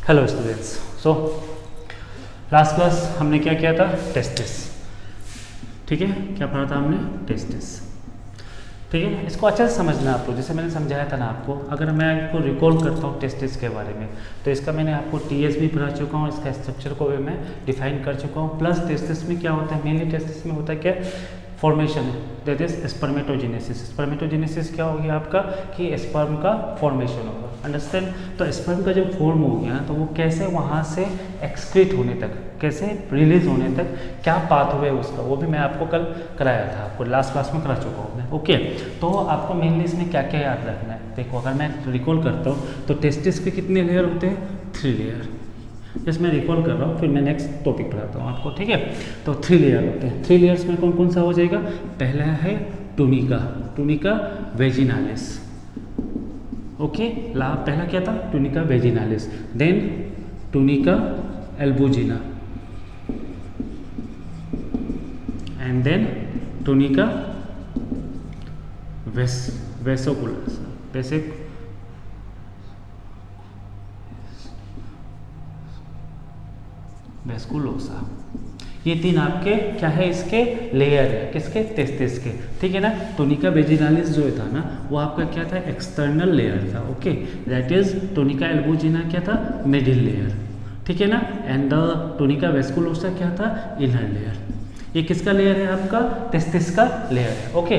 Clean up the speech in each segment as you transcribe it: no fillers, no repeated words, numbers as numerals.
Hello students. So last class हमने क्या किया था? टेस्टिस। ठीक है, क्या पढ़ा था हमने? टेस्टिस। ठीक है, इसको अच्छे से समझना आप लोग। जैसे मैंने समझाया था ना आपको, अगर मैं आपको रिकॉल करता हूँ टेस्टिस के बारे में, तो इसका मैंने आपको टीएस भी पढ़ा चुका हूँ, इसका स्ट्रक्चर को भी मैं डिफाइन कर चुका हूँ। प्लस टेस्टिस में क्या होता है, मेनली टेस्टिस में होता है क्या? फॉर्मेशन है, दैट इज स्पर्मेटोजेनेसिस। स्पर्मेटोजेनेसिस क्या हो गया आपका कि स्पर्म का फॉर्मेशन होगा। अंडरस्टैंड? तो स्पर्म का जब फॉर्म हो गया तो वो कैसे वहाँ से एक्सक्रीट होने तक, कैसे रिलीज होने तक, क्या पाथवे है उसका, वो भी मैं आपको कल कराया था, आपको लास्ट क्लास में करा चुका हूँ मैं। ओके, तो आपको मेनली इसमें क्या क्या याद रखना है? देखो, अगर मैं रिकॉल करता हूँ तो टेस्टिस के कितने लेयर होते हैं? 3 लेयर। जैसे मैं रिकॉल कर रहा हूँ, फिर मैं नेक्स्ट टॉपिक पढ़ाता हूँ आपको। ठीक है, तो 3 लेयर होते हैं। 3 लेयर्स में कौन कौन सा हो जाएगा? पहला है टूनिका, टूनिका वेजिनालिस। ओके, पहला क्या था? Tunica vaginalis. Then tunica albuginea, and then tunica vesiculus, vasculosa. ये 3 आपके क्या है? इसके लेयर है, किसके? टेस्टिस के। ठीक है ना? टूनिका वेजिनालिस जो था ना, वो आपका क्या था? एक्सटर्नल लेयर था। ओके, दैट इज टूनिका एल्बुजिना क्या था? Middle layer. ठीक है ना? एंड द टूनिका वेस्कुलोसा क्या था? Inner layer. ये किसका लेयर है? आपका टेस्टिस का लेयर है। ओके,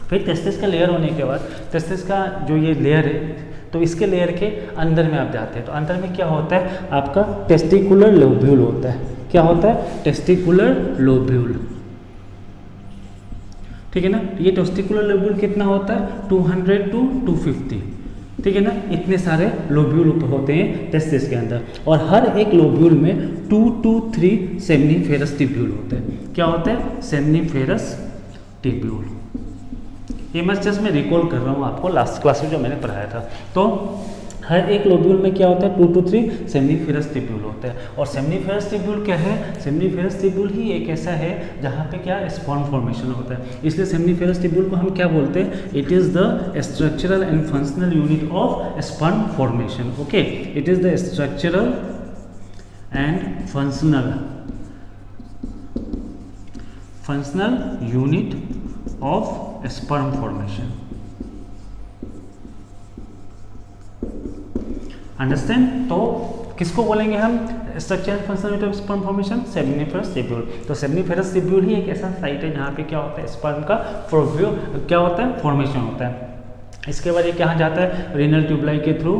फिर टेस्टिस का लेयर होने के बाद टेस्टिस का जो ये लेयर है, तो इसके लेयर के अंदर में आप जाते हैं, तो अंदर में क्या होता है? आपका टेस्टिकुलर लोब्यूल होता है। क्या होता है? Testicular lobule. ठीक है ना? ये टेस्टिकुलर लोब्यूल कितना होता है? 200 to 250। ठीक है ना? इतने सारे लोब्यूल होते हैं टेस्टिस के अंदर, और हर एक लोब्यूल में 2 to 3 सेमनीफेरस टिब्यूल होते हैं। क्या होते हैं? Seminiferous tubule. ये मैं जस्ट मैं रिकॉल कर रहा हूँ आपको लास्ट क्लास में जो मैंने पढ़ाया था। तो हर एक लोब्यूल में क्या होता है? 2 to 3 सेमनीफेरस टिब्यूल होता है। और सेमनीफेरस टिब्यूल क्या है? सेमनीफेरस टिब्यूल ही एक ऐसा है जहाँ पे क्या? स्पर्म फॉर्मेशन होता है। इसलिए सेमनीफेरस टिब्यूल को हम क्या बोलते हैं? It is the structural and functional unit of sperm formation. Okay, it is the structural and functional unit of sperm formation. Understand? तो किसको बोलेंगे हम? Structure and functional unit of sperm formation, seminiferous tubule. तो seminiferous tubule ही एक ऐसा site है जहाँ पे क्या होता है? स्पर्म का क्या होता है? फॉर्मेशन होता है। इसके बाद ये कहाँ जाता है? रीनल ट्यूबलाई के थ्रू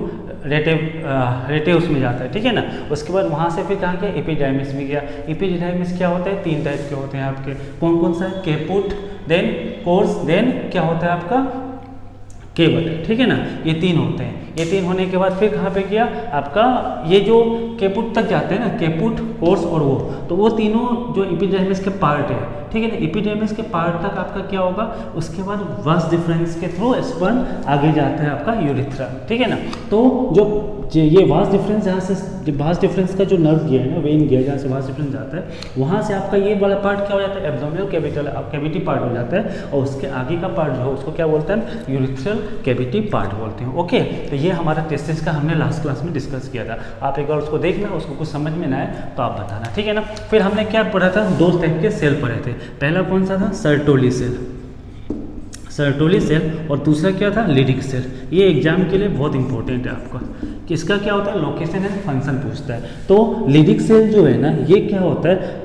रेटिव्स में जाता है। ठीक है ना? उसके बाद वहाँ से फिर कहाँ गया? एपिडाइमिस में गया। एपिडाइमिस क्या होता है? 3 टाइप के होते हैं आपके। कौन कौन सा है? कैपुट, देन कोर्स, देन क्या होता है आपका? केबल। ठीक है ना? ये 3 होते हैं। ये 3 होने के बाद फिर कहाँ पे गया आपका? ये जो कैपुट तक जाते हैं ना, कैपुट, कोर्स और वो, तो वो तीनों जो एपिडर्मिस के पार्ट है। ठीक है ना? एपिडर्मिस के पार्ट तक आपका क्या होगा? उसके बाद वास डिफरेंस के थ्रू स्पर्म आगे जाता है आपका यूरिथ्रा। ठीक है ना? तो जो ये वास डिफरेंस, जहाँ से वास डिफरेंस का जो नर्व गया है ना, वेन गया जहाँ से वास डिफरेंस जाता है, वहाँ से आपका ये वाला पार्ट क्या हो जाता है? एब्डोमिनल कैविटी पार्ट हो जाता है, और उसके आगे का पार्ट जो है उसको क्या बोलते हैं? यूरिथ्रल कैविटी पार्ट बोलते हैं। ओके, तो ये हमारा टेस्टिस का हमने लास्ट क्लास में डिस्कस किया था। आप एक बार उसको देखना, उसको कुछ समझ में ना आए तो आप बताना। ठीक है ना? फिर हमने क्या पढ़ा था? 2 टाइप के सेल पढ़े थे। पहला कौन सा था? सर्टोली सेल, सर्टोली सेल, और दूसरा क्या था? Leydig cell. ये एग्जाम के लिए बहुत इंपॉर्टेंट है आपका, कि इसका क्या होता है? लोकेशन एंड फंक्शन पूछता है। तो लिडिक सेल जो है ना, ये क्या होता है?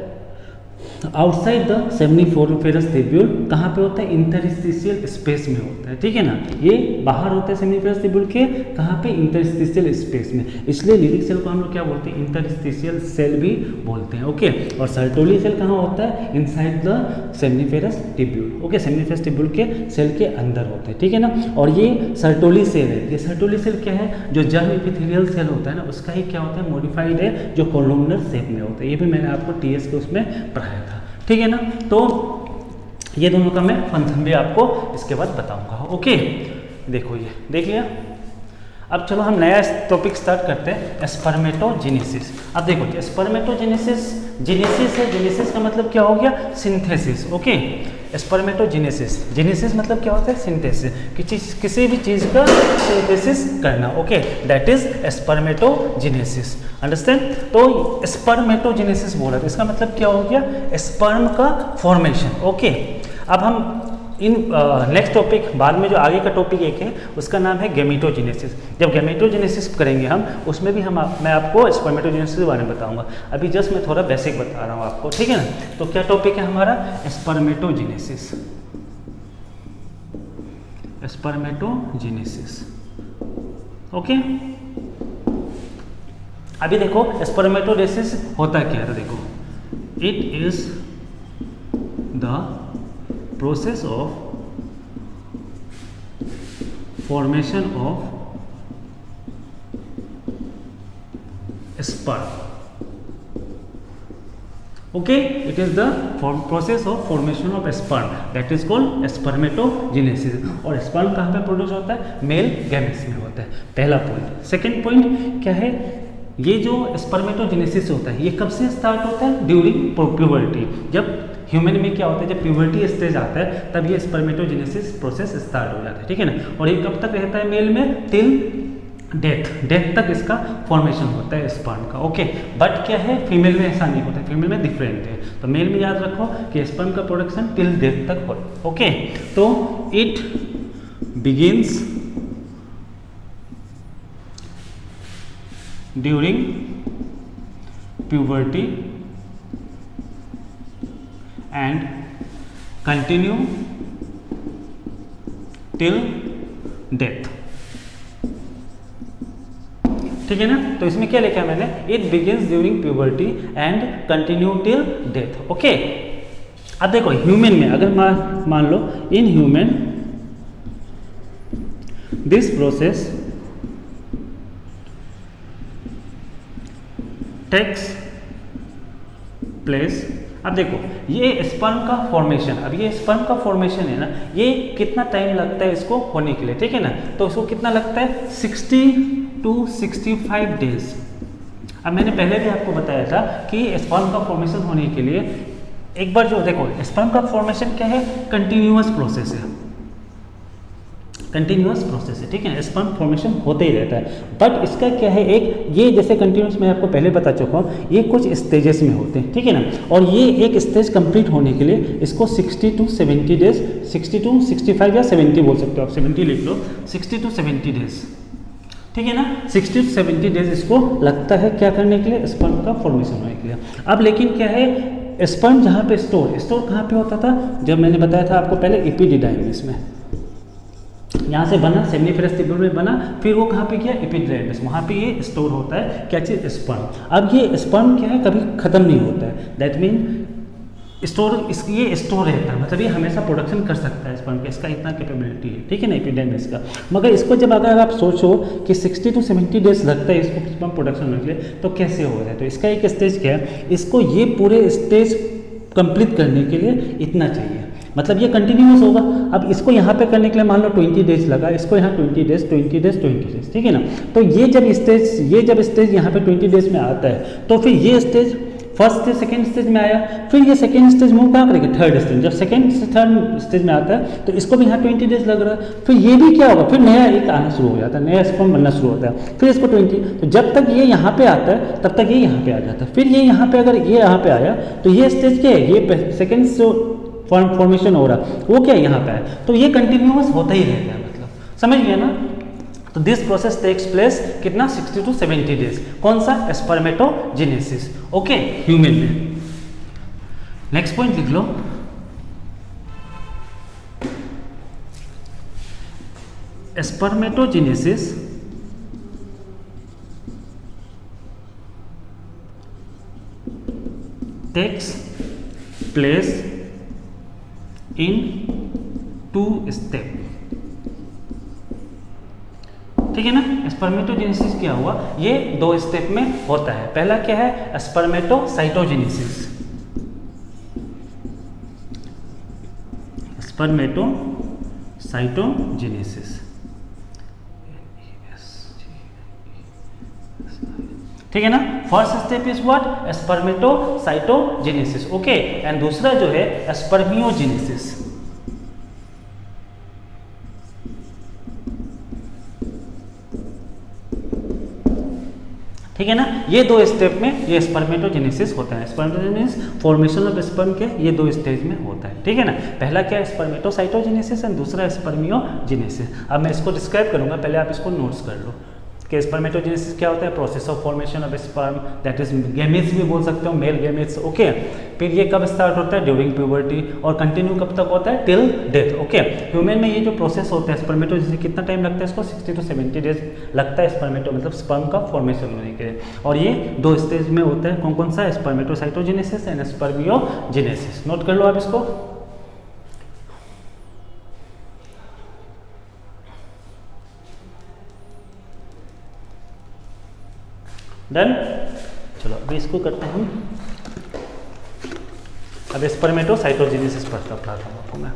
Outside the seminiferous tubule. कहाँ पे होता है? इंटरस्टिशियल स्पेस में होता है। ठीक है ना? ये बाहर होता है सेमनीफेरस टिब्यूल के, कहाँ पे? इंटरस्टिशियल स्पेस में। इसलिए लिडिक सेल को हम लोग क्या बोलते हैं? इंटरस्टिशियल सेल भी बोलते हैं। ओके, और सर्टोली सेल कहाँ होता है? Inside the seminiferous tubule. Okay, seminiferous tubule के सेल के अंदर होते हैं। ठीक है ना? और ये सर्टोली सेल है। ये सर्टोली सेल क्या है? जो जर्म एपिथेलियल सेल होता है ना, उसका ही क्या होता है? मॉडिफाइड है, जो कोलुमनर शेप में होता है। ये भी मैंने आपको टीएस के उसमें पढ़ाया था। ठीक है ना? तो ये दोनों का मैं फंक्शन भी आपको इसके बाद बताऊंगा। ओके, देखो, ये देख लिया। अब चलो हम नया टॉपिक स्टार्ट करते हैं, स्पर्मेटोजेनेसिस। अब देखो स्पर्मेटोजेनेसिस, जेनेसिस है, जेनेसिस का मतलब क्या हो गया, सिंथेसिस। ओके, स्पर्मेटोजेनेसिस, जेनेसिस मतलब क्या होता है, सिंथेसिस, किसी भी चीज़ का सिंथेसिस करना। Okay, that is spermatogenesis. Understand? तो स्पर्मेटोजेनेसिस बोला तो इसका मतलब क्या हो गया, स्पर्म का फॉर्मेशन। ओके, अब हम इन नेक्स्ट टॉपिक बाद में जो आगे का टॉपिक एक है उसका नाम है गैमेटोजेनेसिस। जब गैमेटोजेनेसिस करेंगे हम उसमें भी मैं आपको स्पर्मेटोजेनेसिस के बारे में बताऊंगा। अभी जस्ट मैं थोड़ा बेसिक बता रहा हूँ आपको, ठीक है ना। तो क्या टॉपिक है हमारा, स्पर्मेटोजेनेसिस। स्पर्मेटोजेनेसिस। ओके, अभी देखो स्पर्मेटोजेनेसिस होता क्या है, तो देखो it is the process of formation of sperm. Okay, it is the process of formation of sperm that is called spermatogenesis. और sperm कहाँ पे प्रोड्यूस होता है, मेल गैमेट्स में होता है, पहला पॉइंट। सेकेंड पॉइंट क्या है, ये जो स्पर्मेटोजेनेसिस होता है ये कब से स्टार्ट होता है, ड्यूरिंग प्यूबर्टी। जब ह्यूमन में क्या होता है, जब प्यूबर्टी स्टेज आता है तब ये स्पर्मेटोजेनेसिस प्रोसेस स्टार्ट हो जाता है, ठीक है ना। और ये कब तक रहता है मेल में, टिल डेथ तक इसका फॉर्मेशन होता है स्पर्म का। ओके, बट क्या है, फीमेल में ऐसा नहीं होता है, फीमेल में डिफरेंट है। तो मेल में याद रखो कि स्पर्म का प्रोडक्शन टिल डेथ तक हो। ओके, तो it begins during puberty and continue till death। ठीक है ना। तो इसमें क्या लिखा है मैंने, it begins during puberty and continue till death. Okay, अब देखो ह्यूमन में अगर मान लो in human this process takes place. अब देखो ये स्पर्म का फॉर्मेशन, अब ये स्पर्म का फॉर्मेशन है ना, ये कितना टाइम लगता है इसको होने के लिए, ठीक है ना। तो इसको कितना लगता है, 60 to 65 डेज। अब मैंने पहले भी आपको बताया था कि स्पर्म का फॉर्मेशन होने के लिए एक बार जो देखो स्पर्म का फॉर्मेशन क्या है, कंटिन्यूअस प्रोसेस है, कंटिन्यूअस प्रोसेस है, ठीक है। स्पर्म फॉर्मेशन होते ही रहता है, बट इसका क्या है, एक ये जैसे कंटिन्यूअस मैं आपको पहले बता चुका हूँ, ये कुछ स्टेजेस में होते हैं, ठीक है ना। और ये एक स्टेज कंप्लीट होने के लिए इसको 60 to 70 डेज, 60 to 65 या 70 बोल सकते हो आप, 70 लिख लो, 60 to 70 डेज, ठीक है ना। 60 to 70 डेज इसको लगता है क्या करने के लिए, स्पर्म का फॉर्मेशन होने के लिए। अब लेकिन क्या है, स्पर्म जहाँ पे स्टोर कहाँ पे होता था, जब मैंने बताया था आपको पहले एपिडिडाइमिस में, यहाँ से बना सेमिनिफेरस ट्यूब्यूल में बना, फिर वो कहाँ पे गया, एपिडिडाइमिस, वहाँ पे ये स्टोर होता है क्या चीज़, स्पर्म। अब ये स्पर्म क्या है, कभी खत्म नहीं होता है, दैट मीन ये स्टोर रहता है, मतलब ये हमेशा प्रोडक्शन कर सकता है स्पर्म का, इसका इतना कैपेबिलिटी है, ठीक है ना, एपिडेमिस का। मगर इसको जब अगर आप सोचो कि 60 to 70 डेज लगता है इसको स्पर्म प्रोडक्शन होने के लिए, तो कैसे हो रहा है। तो इसका एक स्टेज क्या है, इसको ये पूरे स्टेज कंप्लीट करने के लिए इतना चाहिए, मतलब ये कंटिन्यूस होगा। अब इसको यहाँ पे करने के लिए मान लो 20 डेज लगा, इसको यहाँ 20 डेज, 20 डेज, 20 डेज, ठीक है ना। तो ये जब स्टेज यहाँ पे 20 डेज में आता है, तो फिर ये stage first stage second stage में आया, फिर ये सेकेंड स्टेज मूव कहाँ करेगा, थर्ड स्टेज। जब सेकेंड से थर्ड स्टेज में आता है तो इसको भी यहाँ 20 डेज लग रहा है, फिर ये भी क्या होगा, फिर नया एक आना शुरू हो जाता है, नया स्पर्म बनना शुरू होता है, फिर इसको 20। तो जब तक ये यहाँ पे आता है तब तक ये यहाँ पे आ जाता है, फिर ये यहाँ पे, अगर ये यहाँ पे आया तो ये स्टेज क्या है, ये सेकेंड जो फॉर्मेशन हो रहा वो क्या है, यहाँ पे है। तो ये कंटिन्यूअस होता ही रहता है, मतलब समझ गया ना। तो दिस प्रोसेस टेक्स प्लेस कितना, 60 to 70 डेज। कौन सा, स्पर्मेटोजेनेसिस, ओके, ह्यूमन में। नेक्स्ट पॉइंट लिख लो, spermatogenesis takes place in 2 step, ठीक है ना। स्पर्मेटोजेनेसिस क्या हुआ, ये 2 स्टेप में होता है। पहला क्या है, स्पर्मेटोसाइटोजेनेसिस, स्पर्मेटोसाइटोजेनेसिस, ठीक है ना। First step is what, spermatocytogenesis, okay, and दूसरा जो है स्पर्मियोजेनेसिस। ठीक है ना, ये दो स्टेप में ये स्पर्मेटोजेनेसिस होता है। स्पर्मेटोजेनेसिस फॉर्मेशन ऑफ स्पर्म के ये दो स्टेज में होता है, ठीक है ना। पहला क्या है, स्पर्मेटोसाइटोजेनेसिस, एंड दूसरा स्पर्मियोजेनेसिस। अब मैं इसको डिस्क्राइब करूंगा, पहले आप इसको नोट्स कर लो कि स्पर्मेटोजेनेसिस क्या होता है, process of formation of sperm, that is gametes भी बोल सकते हो, मेल गैमेट्स, ओके। फिर ये कब स्टार्ट होता है, ड्यूरिंग प्यूबर्टी, और कंटिन्यू कब तक होता है, टिल डेथ, ओके। ह्यूमन में ये जो प्रोसेस होता है स्पर्मेटोजेनेसिस, कितना टाइम लगता है इसको, 60 to 70 डेज लगता है स्पर्मेटो मतलब स्पर्म का फॉर्मेशन होने के लिए। और ये दो स्टेज में होता है, कौन कौन सा, स्पर्मेटोसाइटोजेनेसिस एंड स्पर्मियोजेनेसिस। नोट कर लो आप इसको। डन, चलो अभी इसको करते हैं हम। अब स्पर्मेटोसाइटोजेनेसिस पढ़ता हूँ आपको मैं।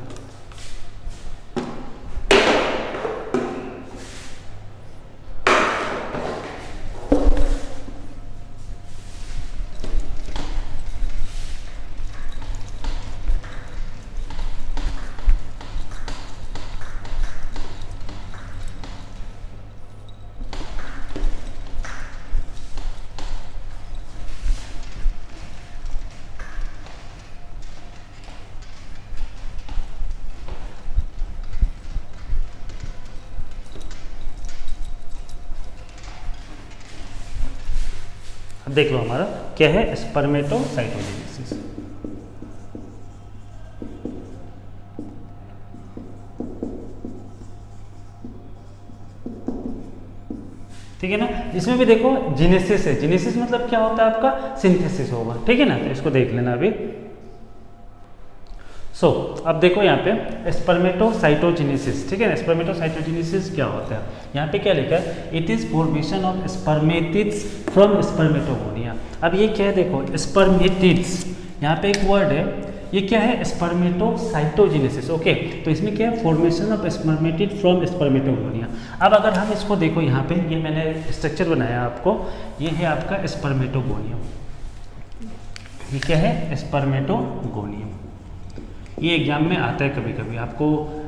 देख लो हमारा क्या है, स्पर्मेटोसाइटोजेनेसिस। ठीक है ना, इसमें भी देखो जेनेसिस है। जेनेसिस मतलब क्या होता है, आपका सिंथेसिस होगा, ठीक है ना। तो इसको देख लेना अभी। अब देखो यहाँ पे स्पर्मेटोसाइटोजेनेसिस, ठीक है ना। स्पर्मेटोसाइटोजेनेसिस क्या होता है, यहाँ पे क्या लिखा है, it is formation of spermatids from spermatogonia. अब ये क्या है, देखो स्पर्मेटिड्स, यहाँ पे एक वर्ड है, ये क्या है, स्पर्मेटोसाइटोजेनेसिस, ओके। तो इसमें क्या है, formation of spermatid from spermatogonia. अब अगर हम इसको देखो, यहाँ पे ये मैंने स्ट्रक्चर बनाया आपको, ये है आपका स्पर्मेटोगोनियम, ये क्या है, स्पर्मेटोगोनियम। ये एग्जाम में आता है कभी कभी, आपको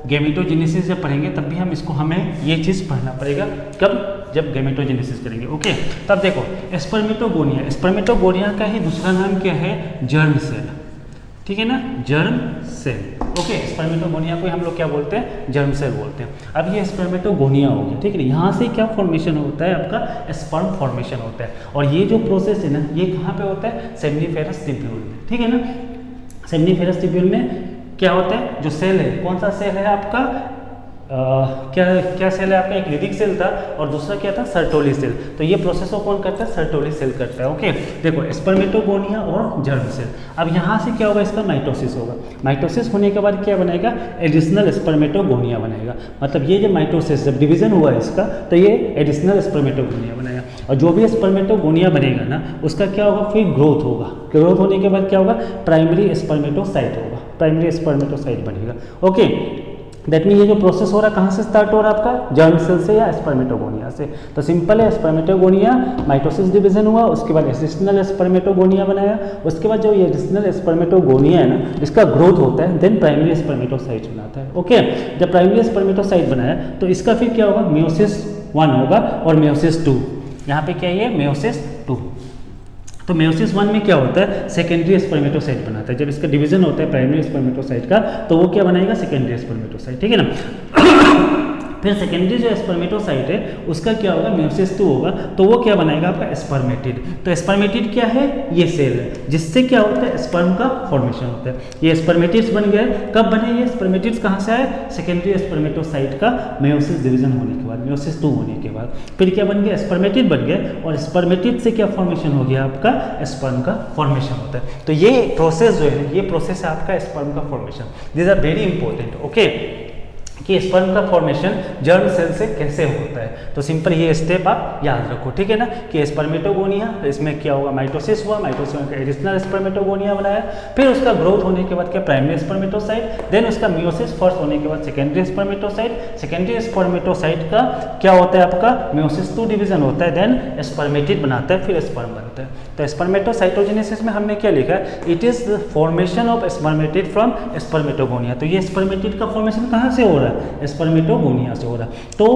गैमेटोजेनेसिस जब पढ़ेंगे तब भी हम इसको, हमें ये चीज़ पढ़ना पड़ेगा, कब, जब गैमेटोजेनेसिस करेंगे, ओके। तब देखो स्पर्मेटोगोनिया, स्पर्मेटोगोनिया का ही दूसरा नाम क्या है, जर्म सेल, ठीक है ना, जर्म सेल, ओके। स्पर्मेटोगोनिया को हम लोग क्या बोलते हैं, जर्म सेल बोलते हैं। अब ये स्पर्मेटोगोनिया हो गया, ठीक है। यहाँ से क्या फॉर्मेशन होता है, आपका स्पर्म फॉर्मेशन होता है। और ये जो प्रोसेस है ना, ये कहाँ पे होता है, सेमनीफेरस ट्यूब्यूल में, ठीक है ना। सेमनीफेरस ट्यूब्यूल में क्या होता है, जो सेल है, कौन सा सेल है आपका, क्या सेल है आपका, एक लिडिक सेल था और दूसरा क्या था, सर्टोली सेल। तो ये प्रोसेस को कौन करता है, सर्टोली सेल करता है, ओके। देखो स्पर्मेटोगोनिया और जर्म सेल। अब यहाँ से क्या होगा, इसका माइटोसिस होगा। माइटोसिस होने के बाद क्या बनाएगा, एडिशनल स्पर्मेटोगोनिया बनाएगा। मतलब ये जो माइटोसिस जब डिवीजन हुआ इसका, तो ये एडिशनल स्पर्मेटोगोनिया बनाएगा। और जो भी स्पर्मेटोगोनिया बनेगा ना, उसका क्या होगा, फिर ग्रोथ होगा। ग्रोथ होने के बाद क्या होगा, प्राइमरी स्पर्मेटोसाइट होगा, प्राइमरी स्पर्मेटोसाइट बनेगा, ओके। दैट मीन ये जो प्रोसेस हो रहा है कहाँ से स्टार्ट हो रहा है आपका, जर्म सेल से या स्पर्मेटोगोनिया से। तो सिंपल है, स्पर्मेटोगोनिया, माइटोसिस डिवीजन हुआ, उसके बाद एडिशनल स्पर्मेटोगोनिया बनाया, उसके बाद जो ये एडिशनल स्पर्मेटोगोनिया है ना, इसका ग्रोथ होता है, देन प्राइमरी स्पर्मेटोसाइट बनाता है, ओके। जब प्राइमरी स्पर्मेटोसाइट बनाया तो इसका फिर क्या होगा, मेयोसिस 1 होगा और मेयोसिस 2। यहाँ पे क्या है, मेयोसिस 2। तो मेयोसिस 1 में क्या होता है, सेकेंडरी स्पर्मेटोसाइट बनाता है। जब इसका डिवीजन होता है प्राइमरी स्पर्मेटोसाइट का, तो वो क्या बनाएगा, सेकेंडरी स्पर्मेटोसाइट, ठीक है ना। फिर सेकेंडरी जो स्पर्मेटोसाइट है उसका क्या होगा, मेयोसिस 2 होगा, तो वो क्या बनाएगा, आपका स्पर्मेटिड। तो स्पर्मेटिड क्या है, ये सेल है जिससे क्या होता है, स्पर्म का फॉर्मेशन होता है। ये स्पर्मेटिड्स बन गए, कब बने ये स्पर्मेटिड्स, कहाँ से आए, सेकेंडरी स्पर्मेटोसाइट का मेयोसिस डिवीजन होने के बाद, मेयोसिस 2 होने के बाद। फिर क्या बन गया, स्पर्मेटिड बन गया, और स्पर्मेटिड से क्या फॉर्मेशन हो गया, आपका स्पर्म का फॉर्मेशन होता है। तो ये प्रोसेस जो है, ये प्रोसेस है आपका स्पर्म का formation. This are very important, okay. कि स्पर्म का फॉर्मेशन जर्म सेल से कैसे होता है। तो सिंपल ये स्टेप आप याद रखो, ठीक है ना, कि स्पर्मेटोगोनिया, इसमें क्या हुआ, माइटोसिस हुआ, माइटोसिस में एडिशनल स्पर्मेटोगोनिया बनाया, फिर उसका ग्रोथ होने के बाद क्या प्राइमरी स्पर्मेटोसाइट, देन उसका मियोसिस फर्स्ट होने के बाद सेकेंडरी स्पर्मेटोसाइट, सेकेंडरी स्पर्मेटोसाइट का क्या होता है आपका मियोसिस 2 डिवीजन होता है, देन स्पर्मेटिड बनाता है, फिर स्पर्म बनता है। तो स्पर्मेटोसाइटोजेनेसिस में हमने क्या लिखा है, it is the formation of spermatid from spermatogonia. तो ये स्पर्मेटिड का फॉर्मेशन कहाँ से हो रहा है, स्पर्मेटोगोनिया से हो रहा है। तो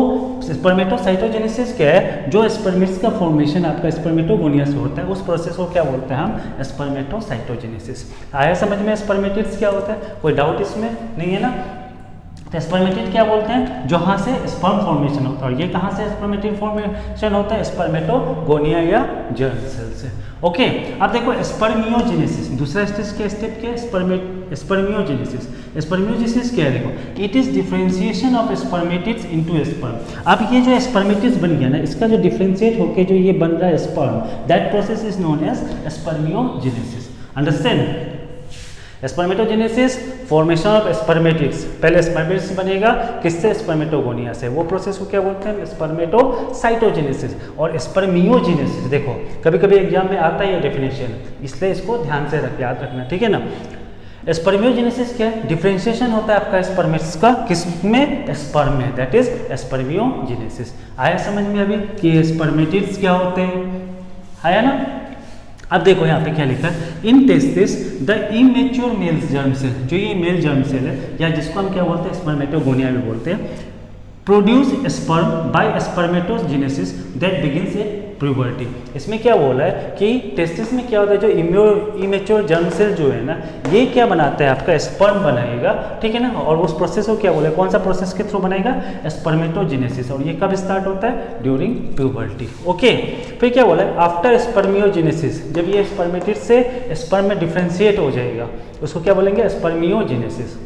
स्पर्मेटोसाइटोजेनेसिस क्या है, जो स्पर्मिट्स का फॉर्मेशन आपका स्पर्मेटोगोनिया से होता है, उस प्रोसेस को क्या बोलते हैं हम, स्पर्मेटोसाइटोजेनेसिस। आया समझ में स्पर्मेटिड्स क्या होता है, कोई डाउट इसमें नहीं है ना। तो स्पर्मेटिड क्या बोलते हैं, जहाँ से स्पर्म फॉर्मेशन होता है, और ये कहाँ से स्पर्मेटिड फॉर्मेशन होता है, स्पर्मेटोगोनिया या जर्म सेल से। ओके, अब देखो स्पर्मियोजेनेसिस, दूसरा स्टेज क्या स्टेप क्या है, स्पर्मियोजेनेसिस। स्पर्मियोजेनेसिस क्या है, देखो it is differentiation of spermatids into sperm. अब ये जो स्पर्मेटिड्स बन गया ना, इसका जो डिफरेंशिएट होकर जो ये बन रहा है sperm, that process is known as spermiogenesis. Understand, spermatogenesis formation of spermatids, पहले स्पर्मेटिड्स बनेगा किससे, स्पर्मेटोगोनिया से, वो प्रोसेस को क्या बोलते हैं, स्पर्मेटोसाइटोजेनेसिस। और स्पर्मियोजेनेसिस देखो कभी कभी एग्जाम में आता है ये डेफिनेशन, इसलिए इसको ध्यान से याद रखना, ठीक है ना। स्पर्मियोजेनेसिस क्या है, डिफरेंशिएशन होता है आपका स्पर्मेट्स का, किसमें, स्पर्म में, दैट इज स्पर्मियोजेनेसिस। आया समझ में अभी कि स्पर्मेटिड्स क्या होते हैं, आया ना। अब देखो यहाँ पे क्या लिखा है, in testis the immature male germ cell, जो ये मेल जर्म सेल है या जिसको हम क्या बोलते हैं, स्पर्मेटोगोनिया भी बोलते हैं, produce sperm bye spermatogenesis that begins at puberty. इसमें क्या बोला है कि टेस्टिस में क्या होता है, जो इमेच्योर जर्म सेल जो है ना, ये क्या बनाता है, आपका स्पर्म बनाएगा, ठीक है ना। और उस प्रोसेस को क्या बोला है, कौन सा प्रोसेस के थ्रू बनाएगा, स्पर्मेटोजेनेसिस। और ये कब स्टार्ट होता है, ड्यूरिंग प्यूबर्टी। ओके, फिर क्या बोला है, आफ्टर स्पर्मियोजेनेसिस, जब ये स्पर्मेटिड से स्पर्म में डिफ्रेंशिएट हो जाएगा, उसको क्या बोलेंगे, स्पर्मियोजेनेसिस।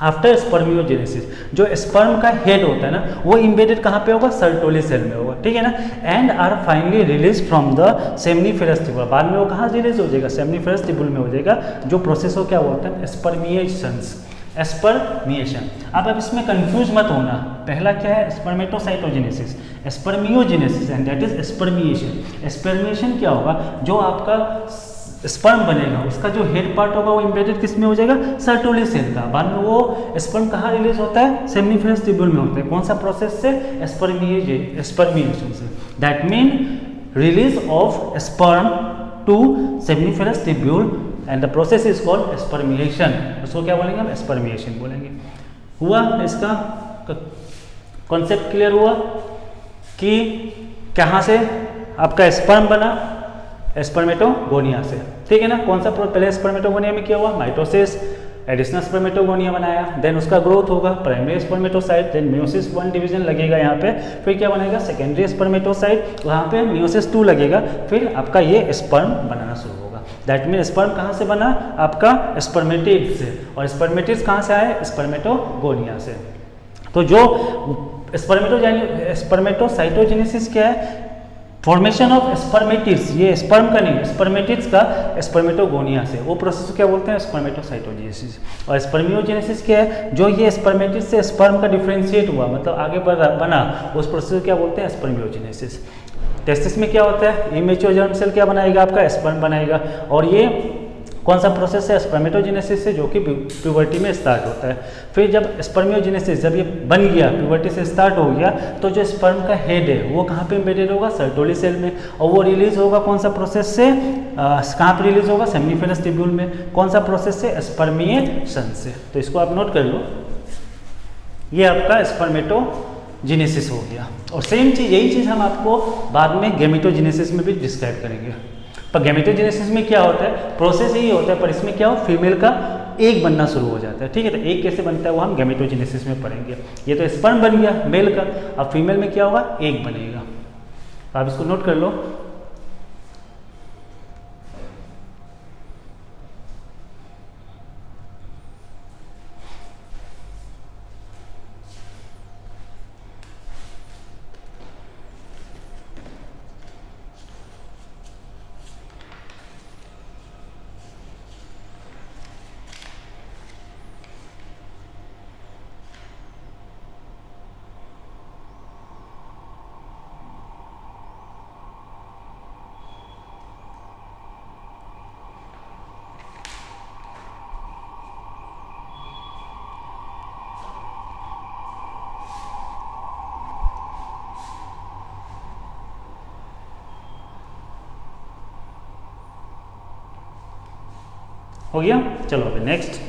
आफ्टर स्पर्मियोजेनेसिस, जो स्पर्म का हेड होता है ना, वो इम्बेडेड कहाँ पे होगा, सर्टोली सेल में होगा, ठीक है ना। And are finally release from the seminiferous tubule, बाद में वो कहाँ रिलीज हो जाएगा, सेमनीफेरस ट्यूबुल में हो जाएगा, जो प्रोसेस को क्या बोलते हैं, स्पर्मिएशंस, स्पर्मिएशन। अब इसमें कंफ्यूज मत होना, पहला क्या है, spermatocytogenesis, spermiogenesis and that is spermiation. Spermiation क्या होगा, जो आपका स्पर्म बनेगा उसका जो हेड पार्ट होगा वो इम्बेडेड किस में हो जाएगा, सर्टोली सेल का, बाद में वो स्पर्म कहाँ रिलीज होता है, सेमनीफेरस ट्यूबुल में होता है, कौन सा प्रोसेस से, स्पर्मिएशन से। That mean release of sperm to seminiferous tubule and the process is called spermiation. उसको क्या बोलेंगे हम, स्पर्मिएशन बोलेंगे। हुआ इसका कॉन्सेप्ट क्लियर हुआ कि कहाँ से आपका स्पर्म बना, स्पर्मेटोगोनिया से, ठीक है ना। कौन सा पहले स्पर्मेटोगोनिया में क्या हुआ, माइटोसिस, एडिशनल स्पर्मेटोगोनिया बनाया, देन उसका ग्रोथ होगा, primary spermatocyte, then meiosis 1 division लगेगा यहाँ पे, फिर क्या बनेगा, सेकेंडरी स्पर्मेटोसाइट, वहाँ पे मियोसिस 2 लगेगा, फिर आपका ये स्पर्म बनाना शुरू होगा। दैट मीन स्पर्म कहाँ से बना, आपका स्पर्मेटिड से, और स्पर्मेटिड्स कहाँ से आए, स्पर्मेटोगोनिया से। तो जो स्पर्मेटोसाइटोजेनेसिस क्या है, फॉर्मेशन ऑफ स्पर्मेटिड्स, ये स्पर्म का नहीं, स्पर्मेटिड्स का स्पर्मेटोगोनिया से, वो प्रोसेस क्या बोलते हैं, स्पर्मेटोसाइटोजेनेसिस। और स्पर्मियोजेनेसिस क्या है, जो ये स्पर्मेटिड्स से स्पर्म का डिफरेंशिएट हुआ, मतलब आगे बना, उस प्रोसेस क्या बोलते हैं, स्पर्मियोजेनेसिस। टेस्टिस में क्या होता है, इमेच्योर जर्म सेल क्या बनाएगा, आपका स्पर्म बनाएगा, और ये कौन सा प्रोसेस है, स्पर्मेटोजेनेसिस से, जो कि प्यूबर्टी में स्टार्ट होता है। फिर जब स्पर्मियोजेनेसिस, जब ये बन गया, प्यूबर्टी से स्टार्ट हो गया, तो जो स्पर्म का हेड है वो कहाँ पे इम्बेडेड होगा, सर्टोली सेल में, और वो रिलीज होगा कौन सा प्रोसेस से, कहाँ पे रिलीज होगा, सेमनीफेरस ट्यूबुल में, कौन सा प्रोसेस से, स्पर्मिएशन से। तो इसको आप नोट कर लो, ये आपका स्पर्मेटोजेनेसिस हो गया। और सेम चीज़, यही चीज़ हम आपको बाद में गैमेटोजेनेसिस में भी डिस्क्राइब करेंगे। पर गैमेटोजेनेसिस में क्या होता है, प्रोसेस यही होता है, पर इसमें क्या हो, फीमेल का एक बनना शुरू हो जाता है, ठीक है। तो एक कैसे बनता है वो हम गैमेटोजेनेसिस में पढ़ेंगे। ये तो स्पर्म बन गया मेल का, अब फीमेल में क्या होगा, एक बनेगा। आप इसको नोट कर लो। हो गया। चलो अभी नेक्स्ट।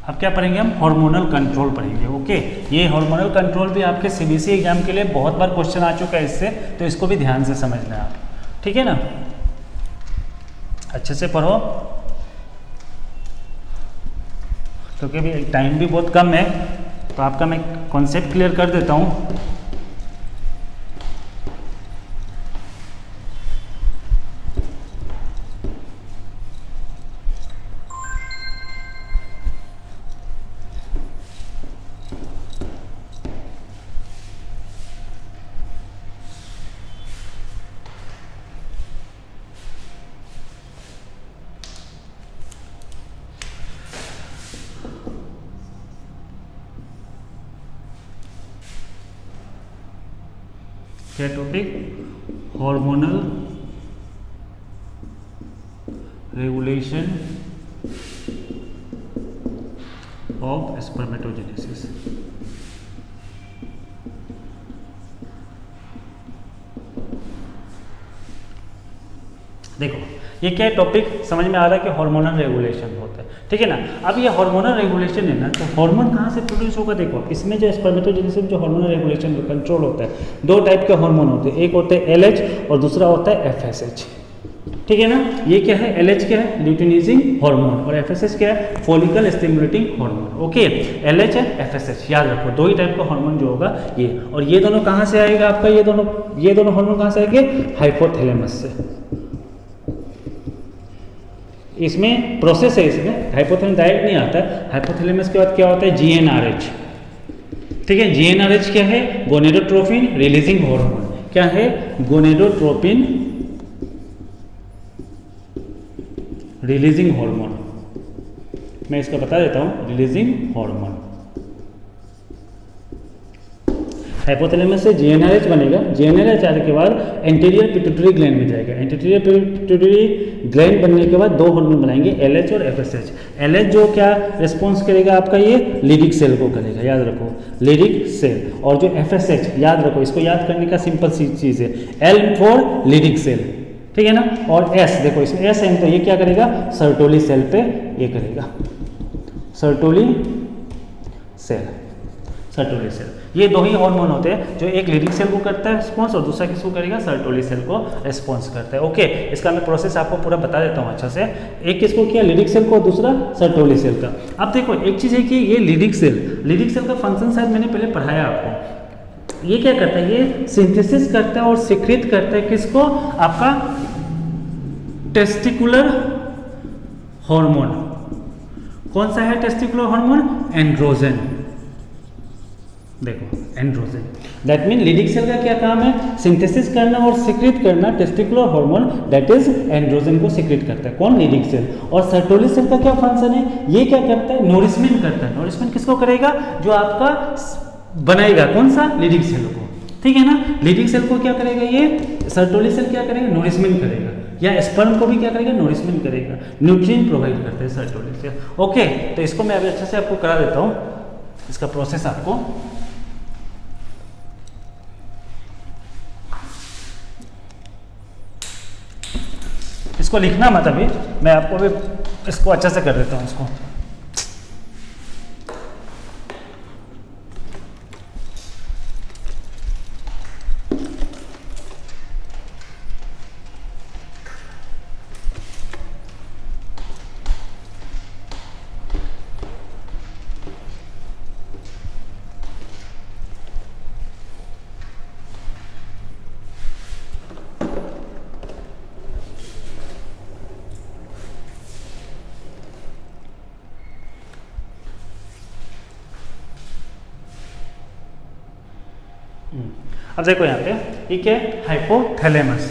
अब क्या पढ़ेंगे हम? हार्मोनल कंट्रोल पढ़ेंगे। ओके, ये हार्मोनल कंट्रोल भी आपके सीबीएसई एग्जाम के लिए बहुत बार क्वेश्चन आ चुका है इससे, तो इसको भी ध्यान से समझना आप, ठीक है ना? अच्छे से पढ़ो क्योंकि अभी टाइम भी बहुत कम है, तो आपका मैं कॉन्सेप्ट क्लियर कर देता हूँ। क्या topic? Hormonal regulation of spermatogenesis. देखो ये क्या टॉपिक समझ में आ रहा है कि हार्मोनल रेगुलेशन होता है, ठीक है ना? अब ये हार्मोनल रेगुलेशन है ना, तो हार्मोन कहाँ से प्रोड्यूस होगा? देखो इसमें जो स्पर्मेटोजेनेसिस में जो हार्मोनल रेगुलेशन कंट्रोल होता है, दो टाइप के हार्मोन होते हैं, एक होते हैं LH और दूसरा होता है FSH, ठीक है ना? ये क्या है? LH क्या है? ल्यूटिनाइजिंग हार्मोन, और FSH क्या है? Follicle stimulating hormone. Okay, LH है, FSH, याद रखो दो ही टाइप का हार्मोन जो होगा ये। और ये दोनों कहाँ से आएगा आपका? ये दोनों हार्मोन कहाँ से आएंगे? हाइपोथैलेमस से। इसमें प्रोसेस है, इसमें हाइपोथैलेमस डायरेक्ट नहीं आता है। हाइपोथैलेमस के बाद क्या होता है? GnRH, ठीक है? GnRH क्या है? Gonadotropin releasing hormone. क्या है? Gonadotropin releasing hormone. मैं इसका बता देता हूं, रिलीजिंग हार्मोन। हाइपोथैलेमस से GnRH बनेगा। GnRH आने के बाद एंटीरियर पिट्यूटरी ग्लैंड में जाएगा। एंटीरियर पिट्यूटरी ग्लैंड बनने के बाद दो हार्मोन बनाएंगे, LH और FSH। LH जो क्या रिस्पॉन्स करेगा आपका? ये लिडिक सेल को करेगा, याद रखो लिडिक सेल। और जो FSH, याद रखो, इसको याद करने का सिंपल सी चीज़ है, L फॉर लिडिक सेल, ठीक है ना? और S, देखो इसमें S है तो ये क्या करेगा? सर्टोली सेल पे ये करेगा, सर्टोली सेल, सर्टोली सेल। ये दो ही हार्मोन होते हैं, जो एक लिडिक सेल को करता है रिस्पॉन्स और दूसरा किसको करेगा? सर्टोली सेल को रिस्पॉन्स करता है। ओके, इसका मैं प्रोसेस आपको पूरा बता देता हूँ अच्छा से। एक किसको किया? लिडिक सेल को, दूसरा सर्टोली सेल का। अब देखो एक चीज़ है कि ये लिडिक सेल का फंक्शन शायद मैंने पहले पढ़ाया आपको। ये क्या करता है? ये सिंथेसिस करता है और सिक्रीट करता है किसको? आपका टेस्टिकुलर हार्मोन। कौन सा है टेस्टिकुलर हार्मोन? एंड्रोजन। देखो androgen, that mean Leydig cell का क्या काम है? सिंथेसिस करना और सिक्रीट करना testicular hormone, that is androgen को सिक्रीट करता है। कौन? Leydig cell. और सर्टोली सेल का क्या फंक्शन है? ये क्या करता है? नोरिशमेंट करता है। नोरिशमेंट किसको करेगा? जो आपका बनाएगा, कौन सा? लिडिक सेल को, ठीक है ना? लिडिक सेल को क्या करेगा? ये सर्टोली सेल क्या करेगा? नोरिशमेंट करेगा, या स्पर्म को भी क्या करेगा? नोरिशमेंट करेगा, न्यूट्रिएंट प्रोवाइड करते हैं सर्टोली सेल। ओके, तो इसको मैं अभी अच्छे से आपको करा देता हूँ, इसका प्रोसेस आपको। इसको लिखना मत अभी, मैं आपको भी इसको अच्छा से कर देता हूँ इसको। अब देखो यहाँ पे ये क्या है? हाइपोथैलेमस।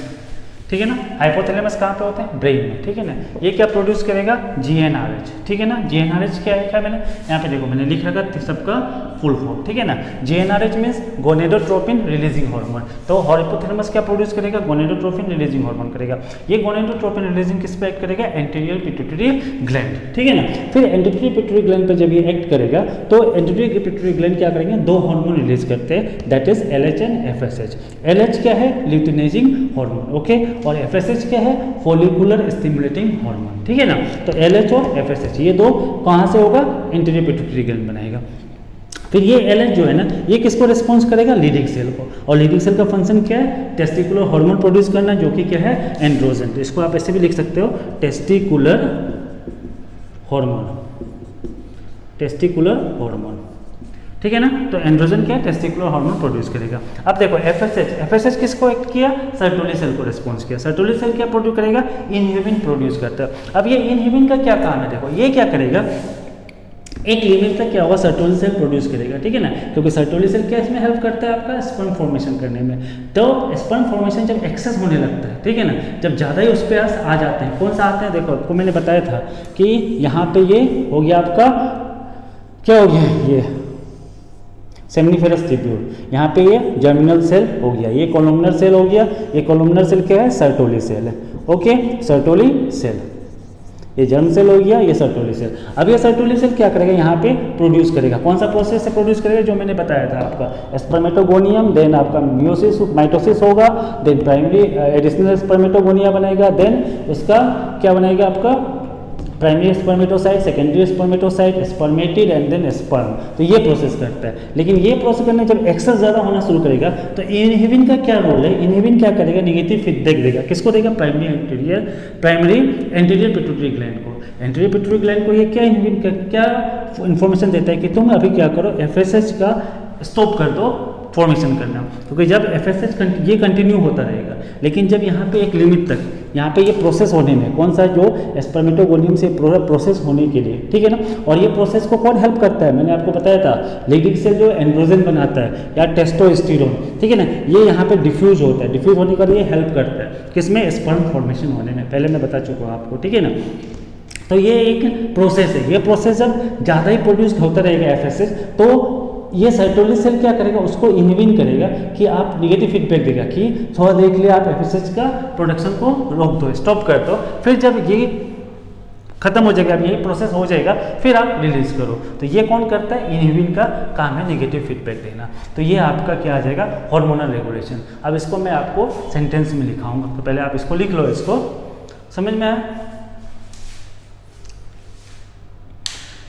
ठीक है ना। हाइपोथैलेमस कहाँ पे होते हैं, ब्रेन में, ठीक है ना। ये क्या प्रोड्यूस करेगा, GnRH, ठीक है ना। GnRH क्या है, क्या मैंने यहाँ पे देखो मैंने लिख रखा सबका फुल फॉर्म, ठीक है ना। GnRH means gonadotropin releasing hormone. तो हाइपोथैलेमस क्या प्रोड्यूस करेगा, गोनेडोट्रोपिन रिलीजिंग हार्मोन करेगा। ये गोनेडोट्रोपिन रिलीजिंग किस पे एक्ट करेगा, एंटीरियर पिट्यूटरी ग्लैंड, ठीक है ना। फिर एंटीरियर पिट्यूटरी ग्लैंड पे जब ये एक्ट करेगा तो एंटीरियर पिट्यूटरी ग्लैंड क्या करेंगे, दो हार्मोन रिलीज करते हैं, that is LH and FSH। LH क्या है, ल्यूटिनाइजिंग हार्मोन, ओके, और FSH क्या है, फॉलिकुलर स्टिमुलेटिंग हार्मोन, ठीक है ना। तो LH और FSH ये दो कहाँ से होगा, एंटीरियर पिट्यूटरी ग्लैंड बनाएगा। फिर ये LH जो है ना, ये किसको रिस्पॉन्स करेगा, लीडिंग सेल को। और लीडिंग सेल का फंक्शन क्या है, टेस्टिकुलर हार्मोन प्रोड्यूस करना, जो कि क्या है, एंड्रोजन। तो इसको आप ऐसे भी लिख सकते हो, टेस्टिकुलर हार्मोन, टेस्टिकुलर हार्मोन, ठीक है ना। तो एंड्रोजन क्या है, टेस्टिकुलर हार्मोन प्रोड्यूस करेगा। अब देखो FSH किसको एक्ट किया, सर्टोली सेल को रिस्पॉन्स किया। सर्टोली सेल क्या प्रोड्यूस करेगा, इनहिबिन प्रोड्यूस करता है। अब ये इनहिबिन का क्या काम है, देखो ये क्या करेगा, एक लिमिट तक क्या होगा, सर्टोली सेल प्रोड्यूस करेगा, ठीक है ना। क्योंकि सर्टोली सेल क्या इसमें हेल्प करता है, आपका स्पर्म फॉर्मेशन करने में। तो स्पर्म फॉर्मेशन जब एक्सेस होने लगता है, ठीक है ना, जब ज़्यादा ही उस पर आ जाते हैं, कौन सा आते हैं, देखो आपको मैंने बताया था कि यहाँ पे ये हो गया आपका, क्या हो गया, ये सेमिनिफेरस ट्यूब्यूल, यहाँ पे ये जर्मिनल सेल हो गया, ये कोलुमनर सेल हो गया। ये कोलुमनर सेल क्या है, सर्टोली सेल है, ओके, सर्टोली सेल। ये जर्म सेल हो गया, ये सर्टोली सेल। अब ये सर्टोली सेल क्या करेगा, यहाँ पे प्रोड्यूस करेगा, कौन सा प्रोसेस से प्रोड्यूस करेगा, जो मैंने बताया था आपका स्पर्मेटोगोनियम, देन आपका मियोसिस माइटोसिस होगा, देन प्राइमरी एडिशनल स्पर्मेटोगोनिया बनेगा, देन उसका क्या बनेगा, आपका primary spermatocyte, secondary spermatocyte, spermatid and then sperm. तो ये प्रोसेस करता है। लेकिन ये प्रोसेस करने जब एक्सेस ज़्यादा होना शुरू करेगा तो इनहिबिन का क्या रोल है, इनहिबिन क्या करेगा, नेगेटिव फीडबैक देगा, किसको देगा, प्राइमरी एंटीरियर पिट्यूटरी ग्लैंड को। एंटीरियर पिट्यूटरी ग्लैंड को ये क्या इनहिबिन का क्या इन्फॉर्मेशन देता है कि तुम अभी क्या करो, FSH का स्टॉप कर दो फॉर्मेशन करना, क्योंकि जब FSH ये कंटिन्यू होता रहेगा। लेकिन जब यहाँ पे एक लिमिट तक यहाँ पे ये प्रोसेस होने में, कौन सा, जो स्पर्मेटोगोनियम से प्रोसेस होने के लिए, ठीक है ना। और ये प्रोसेस को कौन हेल्प करता है, मैंने आपको बताया था, लीडिंग सेल जो एंड्रोजन बनाता है या टेस्टोस्टेरोन, ठीक है ना, ये यहाँ पे डिफ्यूज होता है। डिफ्यूज होने का ये हेल्प करता है किसमें, स्पर्म फॉर्मेशन होने में, पहले मैं बता चुका हूँ आपको, ठीक है ना। तो ये एक प्रोसेस है। ये प्रोसेस जब ज़्यादा ही प्रोड्यूस होता रहेगा FSH, तो ये सर्टोली सेल क्या करेगा, उसको इनहिबिन करेगा कि आप नेगेटिव फीडबैक देगा कि थोड़ा देख लिया, आप FSH का प्रोडक्शन को रोक दो, स्टॉप कर दो। फिर जब ये खत्म हो जाएगा, अब यही प्रोसेस हो जाएगा, फिर आप रिलीज करो। तो ये कौन करता है, इनहिबिन का काम है नेगेटिव फीडबैक देना। तो ये आपका क्या आ जाएगा, हार्मोनल रेगुलेशन। अब इसको मैं आपको सेंटेंस में लिखाऊंगा, तो पहले आप इसको लिख लो, इसको समझ में आया।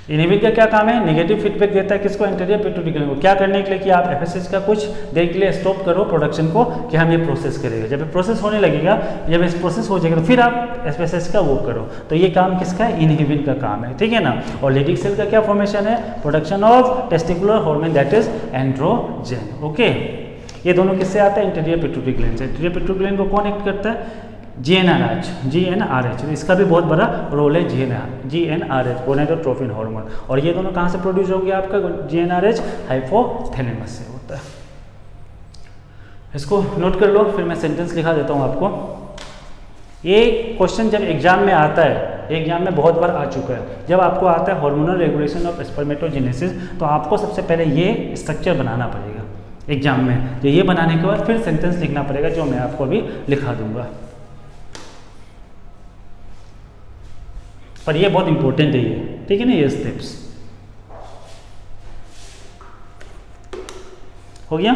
इनहिबिन का क्या काम है, नेगेटिव फीडबैक देता है किसको, एंटीरियर पिट्यूटरी ग्लैंड को। क्या करने के लिए कि आप FSH का कुछ देर के लिए स्टॉप करो प्रोडक्शन को, कि हम ये प्रोसेस करेगा। जब ये प्रोसेस होने लगेगा, जब इस प्रोसेस हो जाएगा, तो फिर आप FSH का वो करो। तो ये काम किसका है, इनहिबिन का काम है, ठीक है ना। और लीडिंग सेल का क्या फॉर्मेशन है, production of testicular hormone, that is androgen, okay. ये दोनों किससे आता है, इंटीरियर पिट्यूटरी ग्लैंड से। इंटीरियर पिट्यूटरी ग्लैंड को कौन एक्ट करता है, GnRH। इसका भी बहुत बड़ा रोल है, GnRH, गोनेडोट्रोपिन हार्मोन। और ये दोनों कहाँ से प्रोड्यूस होंगे, आपका GnRH हाइपोथैलेमस से होता है। इसको नोट कर लो, फिर मैं सेंटेंस लिखा देता हूँ आपको। ये क्वेश्चन जब एग्जाम में आता है, एग्जाम में बहुत बार आ चुका है, जब आपको आता है हार्मोनल रेगुलेशन ऑफ स्पर्मेटोजेनेसिस, तो आपको सबसे पहले ये स्ट्रक्चर बनाना पड़ेगा एग्जाम में। तो ये बनाने के बाद फिर सेंटेंस लिखना पड़ेगा, जो मैं आपको अभी लिखा दूंगा। पर ये बहुत इंपॉर्टेंट है ये, ठीक है ना, ये स्टेप्स हो गया।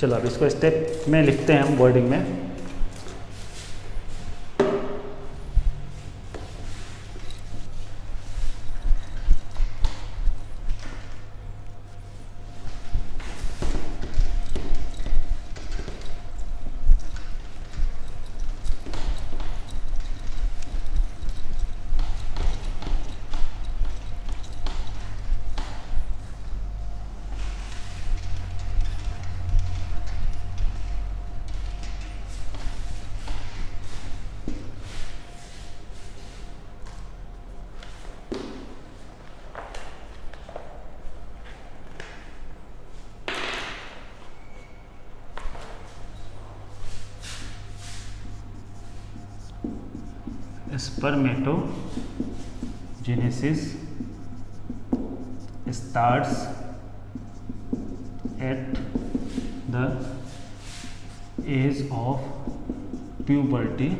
चलो अब इसको स्टेप में लिखते हैं हम वर्डिंग में। spermatogenesis starts at the age of puberty,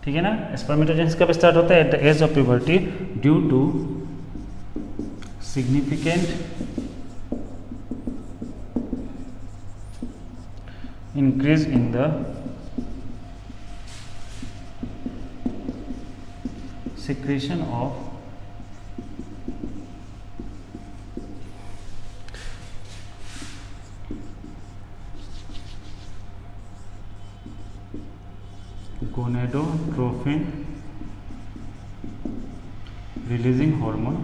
ठीक है ना। स्पर्मेटोजेनेसिस कब स्टार्ट होता है? At the age of puberty due to significant increase in the secretion of gonadotropin releasing hormone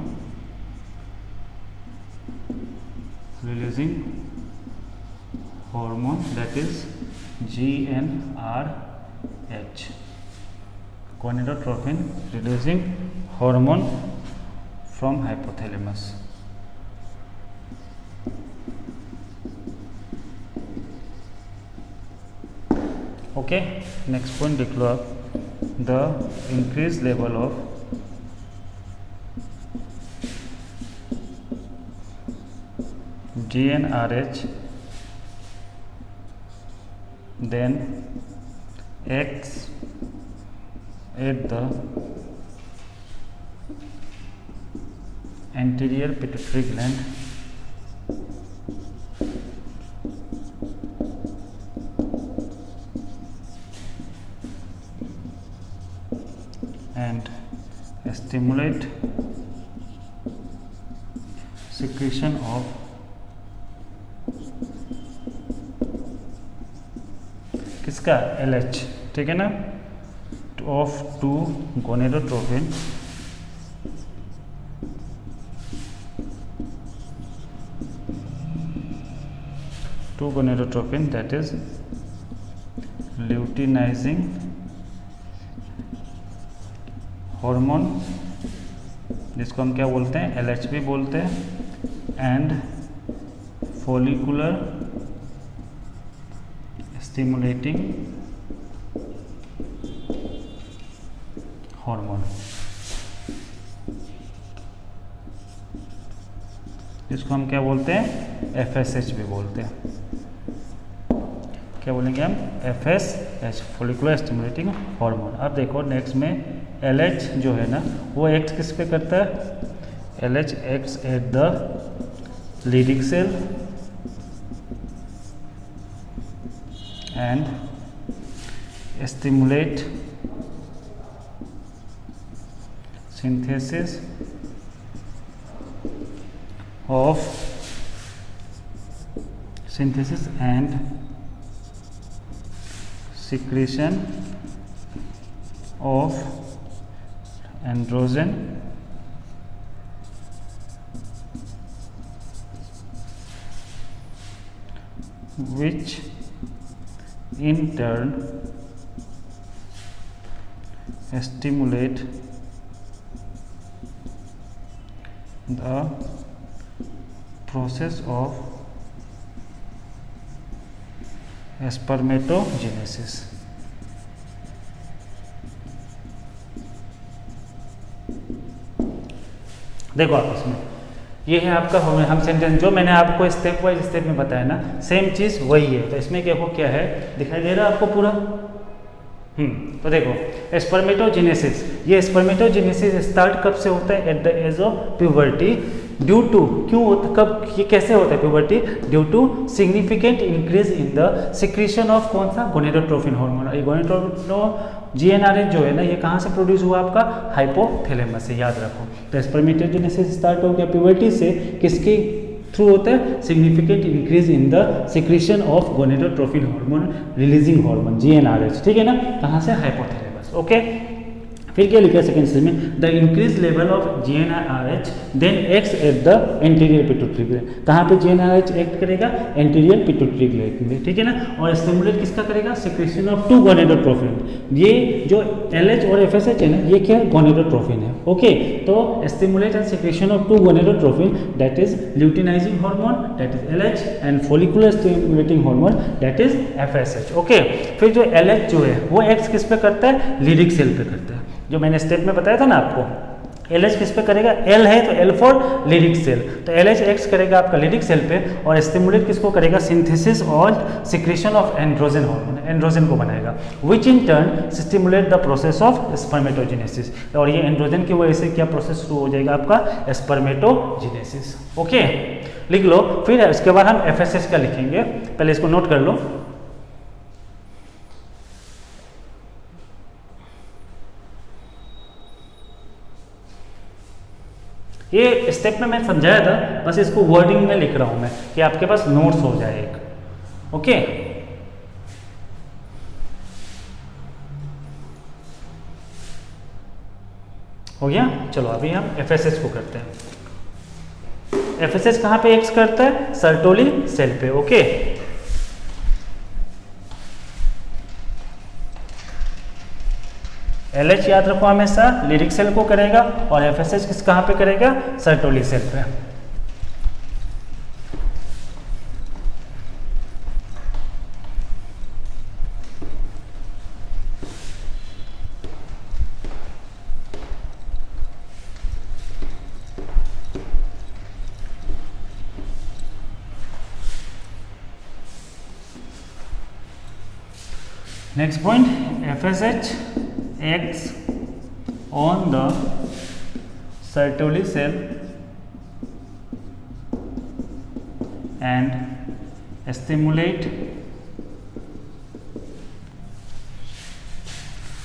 that is GnRH, gonadotropin releasing hormone from hypothalamus. Okay, next point देख लो आप, the increased level of GnRH then acts at the anterior pituitary gland and stimulate secretion of किसका? LH, ठीक है ना, of 2 gonadotropin that is luteinizing hormone, जिसको हम क्या बोलते हैं? LH भी बोलते हैं, एंड follicular stimulating hormone, जिसको हम क्या बोलते हैं? FSH भी बोलते हैं। क्या बोलेंगे हम? FSH, follicular stimulating hormone। अब देखो नेक्स्ट में LH जो है ना, वो एक्ट किस पे करता है? LH acts at the Leydig cell and stimulate synthesis and secretion of androgen which in turn stimulate the process of spermatogenesis। देखो आप इसमें ये है आपका हम सेंटेंस जो मैंने आपको स्टेप वाइज स्टेप में बताया ना, सेम चीज़ वही है। तो इसमें क्या क्या है दिखाई दे रहा है आपको पूरा? तो देखो स्पर्मेटोजेनेसिस, ये स्पर्मेटोजेनेसिस स्टार्ट कब से होता है? At the age of puberty due to, क्यों होता, कब, ये कैसे होता है puberty? Due to significant increase in the secretion of कौन सा? Gonadotrophin hormone. ये गोनेडोट्रोफिन GnRH जो है ना, ये कहाँ से प्रोड्यूस हुआ आपका? हाइपोथैलेमस से, याद रखो। तो स्पर्मेटोजेनेसिस स्टार्ट हो गया प्यूबर्टी से, किसके थ्रू होता है? Significant increase in the secretion of gonadotrophin hormone releasing hormone GnRH, ठीक है ना, कहाँ से? हाइपोथैलेमस। ओके, फिर क्या लिखा है सेकंड स्टेज में, the increase level of GnRH then act at the anterior pituitary gland. कहाँ पे GnRH एक्ट करेगा, एंटीरियर पिट्यूटरी ग्लैंड में, ठीक है ना। और स्टिमुलेट किसका करेगा, सिक्रेशन ऑफ 2 गोनेडोट्रोफिन। ये जो LH और FSH है ना, ये क्या है, गोनेडोट्रोफिन है, ओके। तो stimulate and secretion of 2 gonadotrophin that is luteinizing hormone that is LH and follicular stimulating hormone that is FSH, okay. फिर जो LH जो है वो एक्ट किस पे करता है, लिरिक सेल पे करता है। जो मैंने स्टेप में बताया था ना आपको, LH किस पे करेगा, L है तो L फॉर लिरिक सेल, तो LH एक्ट करेगा आपका लिरिक सेल पे और स्टिमुलेट किसको करेगा, सिंथेसिस और secretion of androgen hormone, androgen को बनाएगा, which in turn stimulate the process of spermatogenesis. और ये एंड्रोजन की वजह से क्या प्रोसेस शुरू हो जाएगा आपका, स्पर्मेटोजेनेसिस, ओके। लिख लो। फिर इसके बाद हम FSH का लिखेंगे, पहले इसको नोट कर लो। ये स्टेप में मैं समझाया था, बस इसको वर्डिंग में लिख रहा हूं मैं कि आपके पास नोट्स हो जाए एक, ओके। हो गया, चलो अभी हम FSH को करते हैं। FSH कहां पे एक्ट करता है, सर्टोली सेल पे, ओके। LH याद रखो हमेशा लिरिक सेल को करेगा और FSH किस कहाँ पे करेगा, सर्टोली सेल पे। Next point, FSH acts on the Sertoli cell and stimulate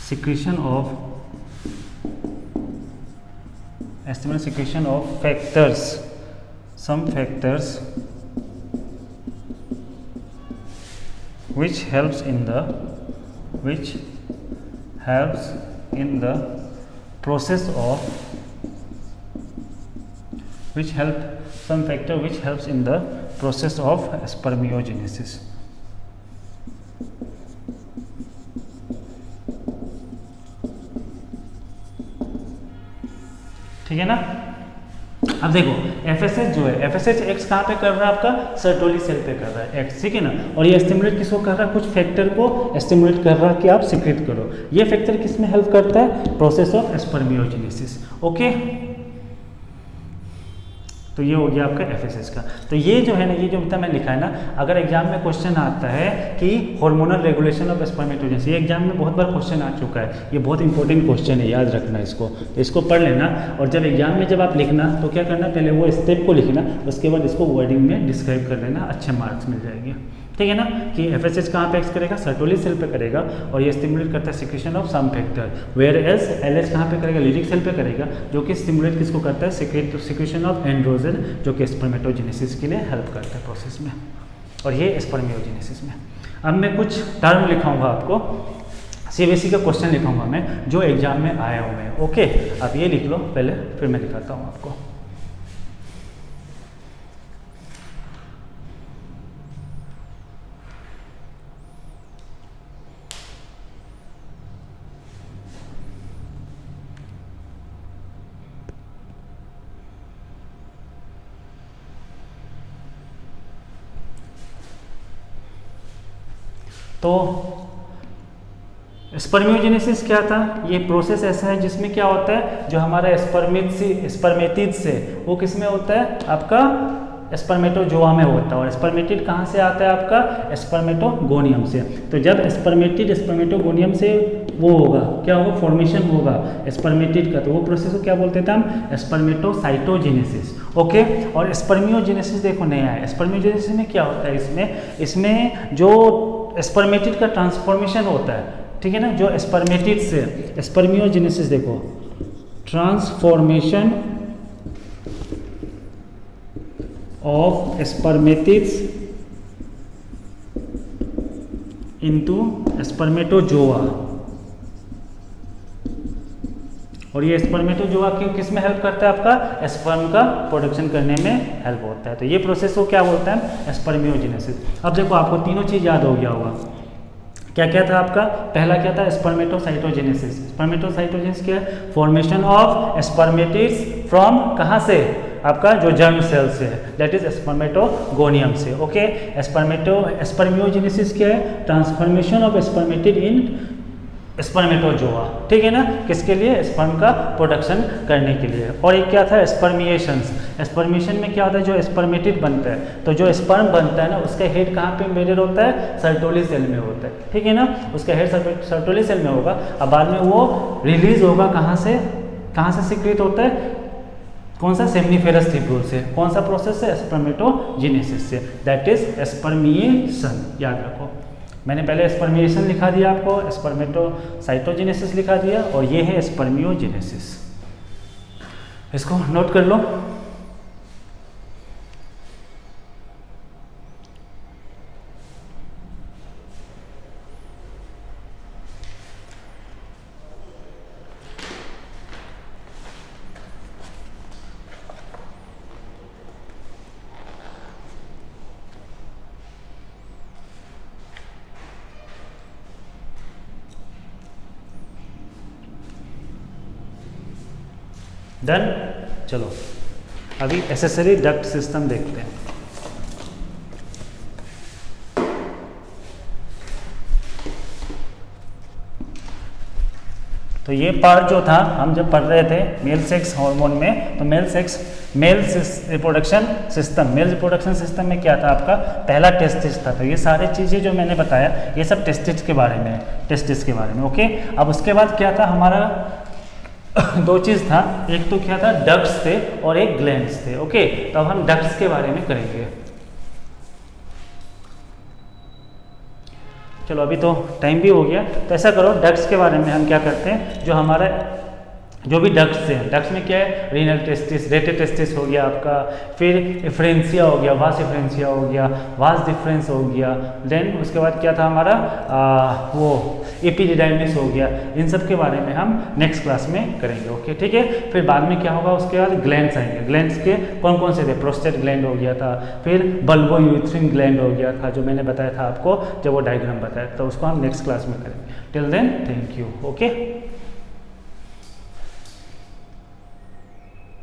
secretion of factors, some factors which helps in the process of some factor which helps in the process of spermiogenesis। ठीक है ना। अब देखो FSH जो है, FSH act कहाँ पे कर रहा है आपका, सर्टोली सेल पे कर रहा है एक्ट, ठीक है ना। और ये स्टिमुलेट किसको कर रहा है, कुछ फैक्टर को स्टिमुलेट कर रहा है कि आप सिक्रेट करो। ये फैक्टर किस में हेल्प करता है, प्रोसेस ऑफ स्पर्मियोजेनेसिस, ओके। तो ये हो गया आपका FSH का। तो ये जो है ना, ये जो मैं लिखा है ना, अगर एग्जाम में क्वेश्चन आता है कि हार्मोनल रेगुलेशन ऑफ स्पर्मेटोजेनेसिस, ये एग्जाम में बहुत बार क्वेश्चन आ चुका है, ये बहुत इंपॉर्टेंट क्वेश्चन है, याद रखना इसको। तो इसको पढ़ लेना और जब एग्जाम में जब आप लिखना तो क्या करना, पहले वो स्टेप को लिखना, उसके बाद इसको वर्डिंग में डिस्क्राइब कर लेना, अच्छे मार्क्स मिल जाएंगे, ठीक है ना। कि FSH कहाँ पे एक्ट करेगा, सर्टोली सेल पे करेगा और ये स्टिमुलेट करता है secretion of some factor, whereas LH कहाँ पे करेगा, लिरिक सेल पे करेगा, जो कि स्टिमुलेट किसको करता है, सिक्रेशन ऑफ एंड्रोजन, जो कि स्पर्मेटोजेनेसिस के लिए हेल्प करता है प्रोसेस में, और ये स्पर्मियोजेनेसिस में। अब मैं कुछ टर्म लिखाऊंगा आपको, CBSE का क्वेश्चन लिखाऊंगा मैं जो एग्जाम में आया हुआ है, ओके। अब ये लिख लो पहले, फिर मैं दिखाता हूँ आपको। तो स्पर्मियोजेनेसिस क्या था, ये प्रोसेस ऐसा है जिसमें क्या होता है, जो हमारा स्पर्मेटिड से वो किस में होता है, आपका स्पर्मेटोजोआ में होता है। और स्पर्मेटिड कहाँ से आता है, आपका स्पर्मेटोगोनियम से। तो जब स्पर्मेटिड स्पर्मेटोगोनियम से वो होगा, क्या होगा, फॉर्मेशन होगा स्पर्मेटिड का, तो वो प्रोसेस को क्या बोलते थे हम, स्पर्मेटोसाइटोजेनेसिस, ओके। और स्पर्मियोजेनेसिस देखो नया है। स्पर्मियोजेनेसिस में क्या होता है, इसमें जो स्पर्मेटिड का ट्रांसफॉर्मेशन होता है, ठीक है ना, जो स्पर्मेटिड से स्पर्मियोजेनेसिस देखो, transformation of spermatids into spermatozoa, और ये स्पर्मेटोजोआ किस में हेल्प करता है, आपका स्पर्म का प्रोडक्शन करने में हेल्प होता है। तो ये प्रोसेस को क्या बोलते हैं, स्पर्मियोजेनेसिस। अब देखो आपको तीनों चीज़ याद हो गया होगा। क्या क्या था आपका, पहला क्या था, स्पर्मेटोसाइटोजेनेसिस। स्पर्मेटोसाइटोजेनेसिस क्या है, फॉर्मेशन ऑफ स्पर्मेटिड्स फ्रॉम कहाँ से, आपका जो जर्म सेल से है, दैट इज स्पर्मेटोगोनियम से। ओके, स्पर्मियोजेनेसिस क्या है, transformation of spermatid in spermatozoa, ठीक है ना, किसके लिए, स्पर्म का प्रोडक्शन करने के लिए। और एक क्या था, स्पर्मिएशंस। स्पर्मिएशन में क्या होता है, जो स्पर्मेटिड बनता है, तो जो स्पर्म बनता है ना, उसका हेड कहाँ पे एम्बेडेड होता है, सर्टोली सेल में होता है, ठीक है ना, उसका हेड सर्टोली सेल में होगा। अब बाद में वो रिलीज होगा कहाँ से सीक्रेट होता है, कौन सा, सेमनीफेरस ट्यूब्यूल से। कौन सा प्रोसेस है, स्पर्मेटोजेनेसिस से, दैट इज स्पर्मिएशन। याद रखो, मैंने पहले स्पर्मिएशन लिखा दिया आपको, स्पर्मेटोसाइटोजेनेसिस लिखा दिया, और ये है स्पर्मियोजेनेसिस। इसको नोट कर लो। डन। चलो अभी एसेसरी डक्ट सिस्टम देखते हैं। तो ये पार्ट जो था, हम जब पढ़ रहे थे मेल सेक्स हार्मोन में, तो मेल रिप्रोडक्शन सिस्टम में क्या था, आपका पहला टेस्टिस था। तो ये सारी चीज़ें जो मैंने बताया, ये सब टेस्टिस के बारे में, ओके। अब उसके बाद क्या था हमारा, दो चीज़ था, एक तो क्या था, डक्ट्स थे और एक ग्लैंड्स थे, ओके। तो अब हम डक्ट्स के बारे में करेंगे। चलो अभी तो टाइम भी हो गया, तो ऐसा करो, डक्ट्स के बारे में हम क्या करते हैं, जो भी डक्ट्स हैं, डक्ट्स में क्या है, रीनल टेस्टिस, रेटे टेस्टिस हो गया आपका, फिर इफ्रेंसिया हो गया, वास इफ्रेंसिया हो गया, वास डिफरेंस हो गया, देन उसके बाद क्या था हमारा वो एपिडिडाइमिस हो गया। इन सब के बारे में हम नेक्स्ट क्लास में करेंगे, ओके, ठीक है। फिर बाद में क्या होगा, उसके बाद ग्लैंड्स आएंगे। ग्लैंड्स के कौन कौन से थे, प्रोस्टेट ग्लैंड हो गया था, फिर बल्बो यूथ्रिन ग्लैंड हो गया था, जो मैंने बताया था आपको जब वो डायग्राम बताया, तो उसको हम नेक्स्ट क्लास में करेंगे। Till then thank you, okay.